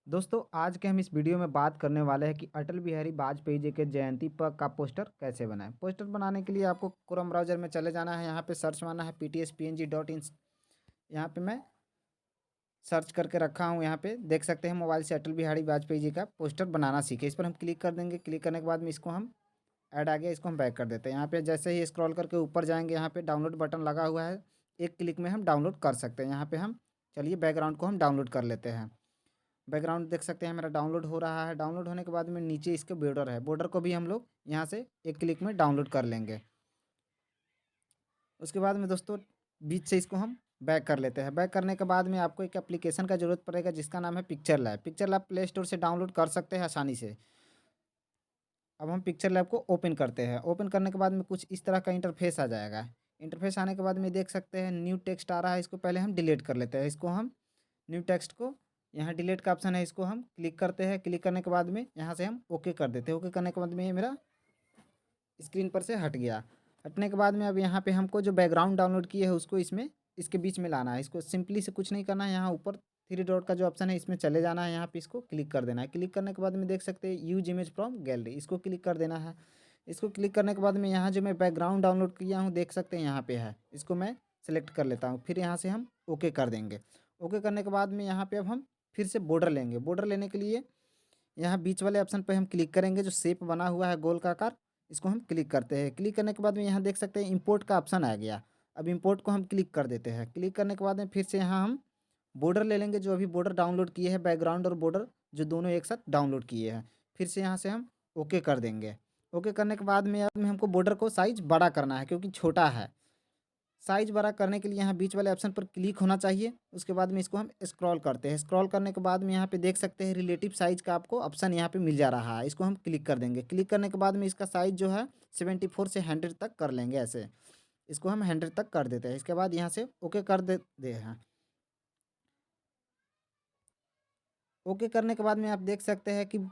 दोस्तों आज के हम इस वीडियो में बात करने वाले हैं कि अटल बिहारी वाजपेयी जी के जयंती पर का पोस्टर कैसे बनाएं। पोस्टर बनाने के लिए आपको क्रोम ब्राउज़र में चले जाना है। यहाँ पे सर्च मारना है ptspng.in। यहाँ पे मैं सर्च करके रखा हूँ। यहाँ पे देख सकते हैं मोबाइल से अटल बिहारी वाजपेयी जी का पोस्टर बनाना सीखे। इस पर हम क्लिक कर देंगे। क्लिक करने के बाद में इसको हम ऐड आ गया, इसको हम बैक कर देते हैं। यहाँ पे जैसे ही स्क्रॉल करके ऊपर जाएंगे, यहाँ पे डाउनलोड बटन लगा हुआ है। एक क्लिक में हम डाउनलोड कर सकते हैं। यहाँ पे हम चलिए बैकग्राउंड को हम डाउनलोड कर लेते हैं। बैकग्राउंड देख सकते हैं मेरा डाउनलोड हो रहा है। डाउनलोड होने के बाद में नीचे इसके बॉर्डर है, बॉर्डर को भी हम लोग यहाँ से एक क्लिक में डाउनलोड कर लेंगे। उसके बाद में दोस्तों बीच से इसको हम बैक कर लेते हैं। बैक करने के बाद में आपको एक एप्लीकेशन का ज़रूरत पड़ेगा जिसका नाम है picture lab. Picture lab play store से डाउनलोड कर सकते हैं आसानी से। अब हम पिक्चर लैब को ओपन करते हैं। ओपन करने के बाद में कुछ इस तरह का इंटरफेस आ जाएगा। इंटरफेस आने के बाद में देख सकते हैं न्यू टेक्स्ट आ रहा है। इसको पहले हम डिलीट कर लेते हैं। इसको हम न्यू टेक्स्ट को, यहाँ डिलीट का ऑप्शन है, इसको हम क्लिक करते हैं। क्लिक करने के बाद में यहाँ से हम ओके कर देते हैं। ओके करने के बाद में ये मेरा स्क्रीन पर से हट गया। हटने के बाद में अब यहाँ पे हमको जो बैकग्राउंड डाउनलोड किए है उसको इसमें इसके बीच में लाना है। इसको सिंपली से कुछ नहीं करना है। यहाँ ऊपर थ्री डॉट का जो ऑप्शन है इसमें चले जाना है। यहाँ पे इसको क्लिक कर देना है। क्लिक करने के बाद में देख सकते हैं यूज इमेज फ्रॉम गैलरी, इसको क्लिक कर देना है। इसको क्लिक करने के बाद में यहाँ जो मैं बैकग्राउंड डाउनलोड किया हूँ देख सकते हैं यहाँ पे है, इसको मैं सेलेक्ट कर लेता हूँ। फिर यहाँ से हम ओके कर देंगे। ओके करने के बाद में यहाँ पे अब हम फिर से बॉर्डर लेंगे। बॉर्डर लेने के लिए यहाँ बीच वाले ऑप्शन पे हम क्लिक करेंगे। जो शेप बना हुआ है गोल का आकार, इसको हम क्लिक करते हैं। क्लिक करने के बाद में यहाँ देख सकते हैं इंपोर्ट का ऑप्शन आ गया। अब इंपोर्ट को हम क्लिक कर देते हैं। क्लिक करने के बाद में फिर से यहाँ हम बॉर्डर ले लेंगे। जो अभी बॉर्डर डाउनलोड किए हैं, बैकग्राउंड और बॉर्डर जो दोनों एक साथ डाउनलोड किए हैं, फिर से यहाँ से हम ओके कर देंगे। ओके करने के बाद में अब में हमको बॉर्डर को साइज़ बड़ा करना है क्योंकि छोटा है। साइज बड़ा करने के लिए यहाँ बीच वाले ऑप्शन पर क्लिक होना चाहिए। उसके बाद में इसको हम स्क्रॉल करते हैं। स्क्रॉल करने के बाद में यहाँ पे देख सकते हैं रिलेटिव साइज का आपको ऑप्शन यहाँ पे मिल जा रहा है। इसको हम क्लिक कर देंगे। क्लिक करने के बाद में इसका साइज जो है 74 से 100 तक कर लेंगे। ऐसे इसको हम 100 तक कर देते हैं। इसके बाद यहाँ से ओके कर देते हैं। ओके करने के बाद में आप देख सकते हैं कि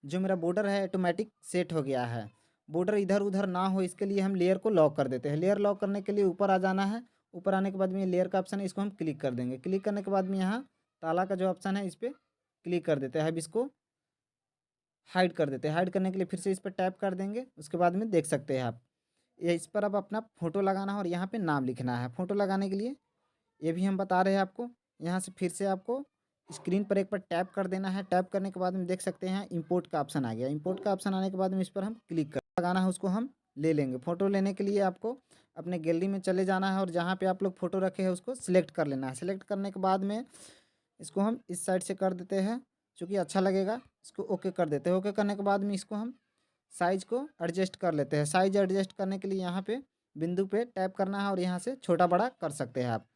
जो मेरा बॉर्डर है ऑटोमेटिक सेट हो गया है। बॉर्डर इधर उधर ना हो इसके लिए हम लेयर को लॉक कर देते हैं। लेयर लॉक करने के लिए ऊपर आ जाना है। ऊपर आने के बाद में लेयर का ऑप्शन है, इसको हम क्लिक कर देंगे। क्लिक करने के बाद में यहाँ ताला का जो ऑप्शन है इस पर क्लिक कर देते हैं। अब इसको हाइड कर देते हैं। हाइड करने के लिए फिर से इस पर टैप कर देंगे। उसके बाद में देख सकते हैं आप ये इस पर अब अपना फ़ोटो लगाना है और यहाँ पे नाम लिखना है। फ़ोटो लगाने के लिए ये भी हम बता रहे हैं आपको। यहाँ से फिर से आपको स्क्रीन पर एक बार टैप कर देना है। टैप करने के बाद में देख सकते हैं इंपोर्ट का ऑप्शन आ गया। इंपोर्ट का ऑप्शन आने के बाद में इस पर हम क्लिक कर लगाना है, उसको हम ले लेंगे। फ़ोटो लेने के लिए आपको अपने गैलरी में चले जाना है और जहाँ पे आप लोग फ़ोटो रखे हैं उसको सिलेक्ट कर लेना है। सिलेक्ट करने के बाद में इसको हम इस साइड से कर देते हैं, चूँकि अच्छा लगेगा। इसको ओके कर देते हैं। ओके करने के बाद में इसको हम साइज़ को एडजस्ट कर लेते हैं। साइज़ एडजस्ट करने के लिए यहाँ पे बिंदु पे टैप करना है और यहाँ से छोटा बड़ा कर सकते हैं आप।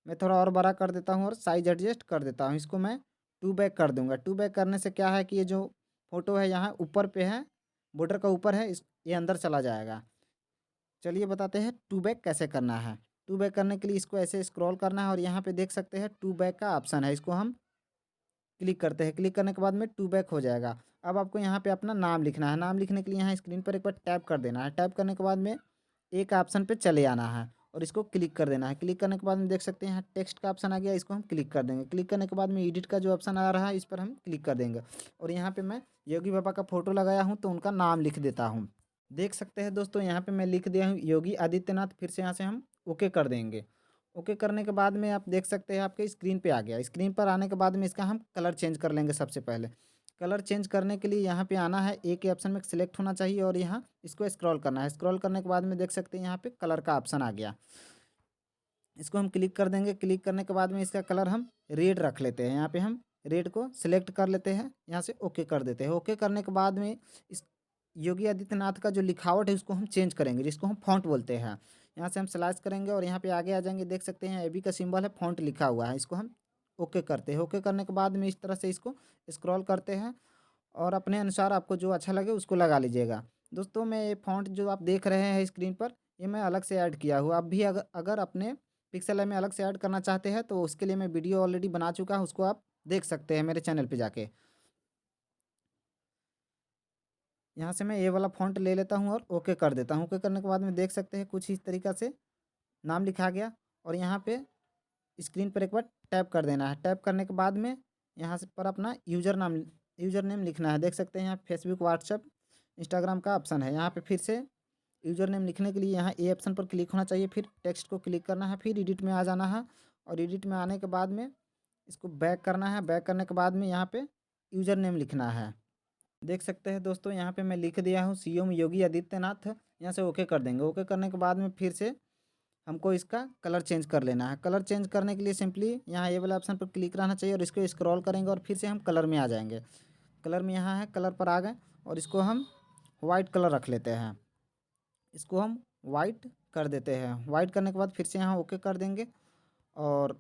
मैं थोड़ा और बड़ा कर देता हूँ और साइज़ एडजस्ट कर देता हूँ। इसको मैं टू बैक कर दूँगा। टू बैक करने से क्या है कि ये जो फ़ोटो है यहाँ ऊपर पे है, बॉर्डर का ऊपर है, इस ये अंदर चला जाएगा। चलिए बताते हैं टू बैक कैसे करना है। टू बैक करने के लिए इसको ऐसे स्क्रॉल करना है और यहाँ पे देख सकते हैं टू बैक का ऑप्शन है, इसको हम क्लिक करते हैं। क्लिक करने के बाद में टू बैक हो जाएगा। अब आपको यहाँ पे अपना नाम लिखना है। नाम लिखने के लिए यहाँ स्क्रीन पर एक बार टैप कर देना है। टैप करने के बाद में एक ऑप्शन पे चले आना है और इसको क्लिक कर देना है। क्लिक करने के बाद में देख सकते हैं यहाँ टेक्स्ट का ऑप्शन आ गया, इसको हम क्लिक कर देंगे। क्लिक करने के बाद में एडिट का जो ऑप्शन आ रहा है इस पर हम क्लिक कर देंगे और यहाँ पे मैं योगी बाबा का फ़ोटो लगाया हूँ तो उनका नाम लिख देता हूँ। देख सकते हैं दोस्तों यहाँ पे मैं लिख दिया हूँ योगी आदित्यनाथ। फिर से यहाँ से हम ओके कर देंगे। ओके करने के बाद में आप देख सकते हैं आपके स्क्रीन पे आ गया। स्क्रीन पर आने के बाद में इसका हम कलर चेंज कर लेंगे। सबसे पहले कलर चेंज करने के लिए यहाँ पे आना है, एक ही ऑप्शन में सिलेक्ट होना चाहिए और यहाँ इसको स्क्रॉल करना है। स्क्रॉल करने के बाद में देख सकते हैं यहाँ पे कलर का ऑप्शन आ गया, इसको हम क्लिक कर देंगे। क्लिक करने के बाद में इसका कलर हम रेड रख लेते हैं। यहाँ पे हम रेड को सिलेक्ट कर लेते हैं, यहाँ से ओके कर देते हैं। ओके करने के बाद में इस योगी आदित्यनाथ का जो लिखावट है उसको हम चेंज करेंगे, जिसको हम फॉन्ट बोलते हैं। यहाँ से हम स्लाइस करेंगे और यहाँ पे आगे आ जाएंगे। देख सकते हैं एबी का सिंबल है, फॉन्ट लिखा हुआ है, इसको हम ओके करते हैं। ओके करने के बाद में इस तरह से इसको स्क्रॉल करते हैं और अपने अनुसार आपको जो अच्छा लगे उसको लगा लीजिएगा। दोस्तों मैं ये फ़ॉन्ट जो आप देख रहे हैं स्क्रीन पर, ये मैं अलग से ऐड किया हूँ। आप भी अगर अगर अपने पिक्सल लैब में अलग से ऐड करना चाहते हैं तो उसके लिए मैं वीडियो ऑलरेडी बना चुका हूँ, उसको आप देख सकते हैं मेरे चैनल पे जाके। यहाँ से मैं ये वाला फ़ॉन्ट ले लेता हूँ और ओके कर देता हूँ। ओके करने के बाद में देख सकते हैं कुछ इस तरीक़ा से नाम लिखा गया और यहाँ पे स्क्रीन पर एक बार टैप कर देना है। टैप करने के बाद में यहाँ से पर अपना यूज़र नेम लिखना है। देख सकते हैं यहाँ फेसबुक, व्हाट्सएप, इंस्टाग्राम का ऑप्शन है। यहाँ पे फिर से यूज़र नेम लिखने के लिए यहाँ ए ऑप्शन पर क्लिक होना चाहिए, फिर टेक्स्ट को क्लिक करना है, फिर एडिट में आ जाना है और एडिट में आने के बाद में इसको बैक करना है। बैक करने के बाद में यहाँ पे यूज़र नेम लिखना है। देख सकते हैं दोस्तों यहाँ पे मैं लिख दिया हूँ सीएम योगी आदित्यनाथ। यहाँ से ओके कर देंगे। ओके करने के बाद में फिर से हमको इसका कलर चेंज कर लेना है। कलर चेंज करने के लिए सिंपली यहाँ ये वाला ऑप्शन पर क्लिक रहना चाहिए और इसको स्क्रॉल करेंगे और फिर से हम कलर में आ जाएंगे। कलर में यहाँ है, कलर पर आ गए और इसको हम वाइट कलर रख लेते हैं। इसको हम वाइट कर देते हैं। वाइट करने के बाद फिर से यहाँ ओके कर देंगे और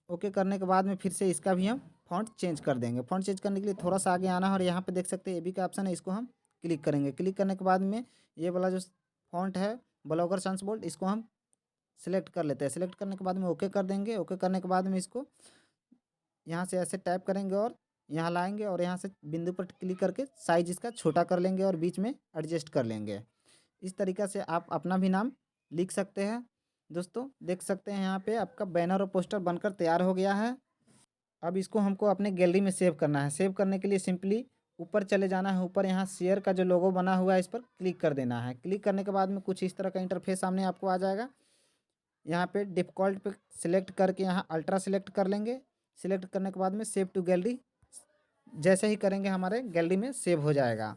ओके करने के बाद में फिर से इसका भी हम फ़ॉन्ट चेंज कर देंगे। फ़ॉन्ट चेंज करने के लिए थोड़ा सा आगे आना है और यहाँ पे देख सकते हैं एबी का ऑप्शन है, इसको हम क्लिक करेंगे। क्लिक करने के बाद में ये वाला जो फ़ॉन्ट है ब्लॉगर सन्स बोल्ड, इसको हम सिलेक्ट कर लेते हैं। सिलेक्ट करने के बाद में ओके कर देंगे। ओके करने के बाद में इसको यहाँ से ऐसे टाइप करेंगे और यहाँ लाएंगे और यहाँ से बिंदु पर क्लिक करके साइज इसका छोटा कर लेंगे और बीच में एडजस्ट कर लेंगे। इस तरीक़ा से आप अपना भी नाम लिख सकते हैं। दोस्तों देख सकते हैं यहाँ पे आपका बैनर और पोस्टर बनकर तैयार हो गया है। अब इसको हमको अपने गैलरी में सेव करना है। सेव करने के लिए सिंपली ऊपर चले जाना है। ऊपर यहाँ शेयर का जो लोगो बना हुआ है इस पर क्लिक कर देना है। क्लिक करने के बाद में कुछ इस तरह का इंटरफेस सामने आपको आ जाएगा। यहाँ पे डिफ़ॉल्ट पे सिलेक्ट करके यहाँ अल्ट्रा सिलेक्ट कर लेंगे। सिलेक्ट करने के बाद में सेव टू गैलरी जैसे ही करेंगे हमारे गैलरी में सेव हो जाएगा।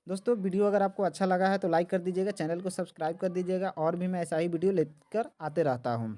दोस्तों वीडियो अगर आपको अच्छा लगा है तो लाइक कर दीजिएगा, चैनल को सब्सक्राइब कर दीजिएगा और भी मैं ऐसा ही वीडियो लेकर आते रहता हूँ।